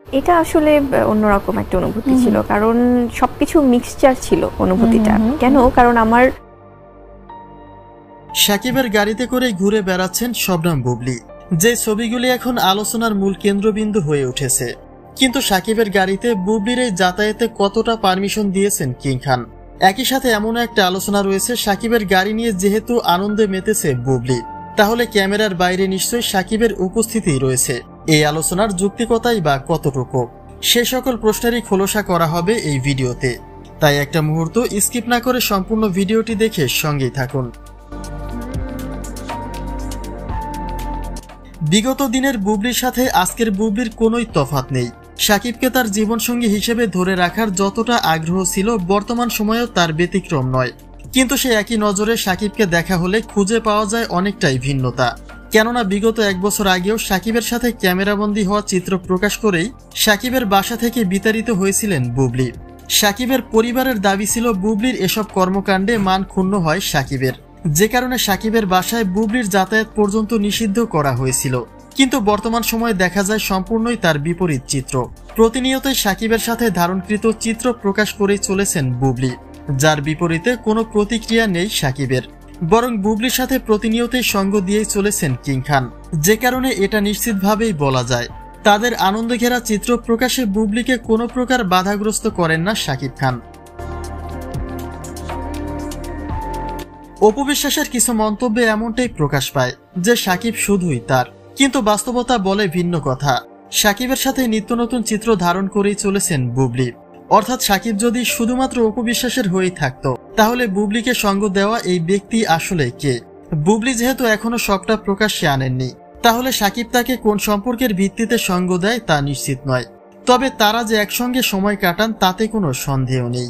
এটা আসলে অন্যরকম একটা অনুভূতি ছিল, কারণ সবকিছু মিক্সচার ছিল অনুভূতিটা। কেন? কারণ আমার শাকিবের গাড়িতে করে ঘুরে বেড়াচ্ছেন শবনম বুবলি, যে ছবিগুলি এখন আলোচনার মূল কেন্দ্রবিন্দু হয়ে উঠেছে। কিন্তু শাকিবের গাড়িতে বুবলির এই যাতায়াতে কতটা পারমিশন দিয়েছেন কিং খান? একই সাথে এমন একটা আলোচনা রয়েছে, শাকিবের গাড়ি নিয়ে যেহেতু আনন্দে মেতেছে বুবলি, তাহলে ক্যামেরার বাইরে নিশ্চয়ই শাকিবের উপস্থিতি রয়েছে। এই আলোচনার যৌক্তিকতাই বা কতটুকু, সে সকল প্রশ্নেরই খোলসা করা হবে এই ভিডিওতে। তাই একটা মুহূর্ত স্কিপ না করে সম্পূর্ণ ভিডিওটি দেখে সঙ্গেই থাকুন। বিগত দিনের বুবলির সাথে আজকের বুবলির কোনোই তফাৎ নেই। শাকিবকে তার জীবনসঙ্গী হিসেবে ধরে রাখার যতটা আগ্রহ ছিল, বর্তমান সময়েও তার ব্যতিক্রম নয়। কিন্তু সে একই নজরে শাকিবকে দেখা হলে খুঁজে পাওয়া যায় অনেকটাই ভিন্নতা। কেননা বিগত 1 বছর আগেও শাকিবের সাথে ক্যামেরাবন্দি হওয়া চিত্র প্রকাশ করেই শাকিবের বাসা থেকে বিতাড়িত হয়েছিলেন বুবলি। শাকিবের পরিবারের দাবি ছিল বুবলির এসব কর্মকাণ্ডে মান ক্ষুণ্ণ হয় শাকিবের, যে কারণে শাকিবের বাসায় বুবলির যাতায়াত পর্যন্ত নিষিদ্ধ করা হয়েছিল। কিন্তু বর্তমান সময়ে দেখা যায় সম্পূর্ণই তার বিপরীত চিত্র। প্রতিনিয়তই শাকিবের সাথে ধারণকৃত চিত্র প্রকাশ করেই চলেছেন বুবলি, যার বিপরীতে কোনো প্রতিক্রিয়া নেই শাকিবের, বরং বুবলির সাথে প্রতিনিয়তই সঙ্গ দিয়েই চলেছেন কিং খান। যে কারণে এটা নিশ্চিতভাবেই বলা যায়, তাদের আনন্দ ঘেরা চিত্র প্রকাশে বুবলিকে কোনো প্রকার বাধাগ্রস্ত করেন না শাকিব খান। অপু বিশ্বাসের কিছু মন্তব্যে এমনটাই প্রকাশ পায় যে শাকিব শুধুই তার, কিন্তু বাস্তবতা বলে ভিন্ন কথা। শাকিবের সাথে নিত্য নতুন চিত্র ধারণ করেই চলেছেন বুবলি। অর্থাৎ শাকিব যদি শুধুমাত্র অপু বিশ্বাসের হয়েই থাকতো, তাহলে বুবলিকে সঙ্গ দেওয়া এই ব্যক্তি আসলে কে? বুবলি যেহেতু এখনো সবটা প্রকাশ্যে আনেননি, তাহলে শাকিব তাকে কোন সম্পর্কের ভিত্তিতে সঙ্গ দেয় তা নিশ্চিত নয়। তবে তারা যে একসঙ্গে সময় কাটান তাতে কোনো সন্দেহ নেই।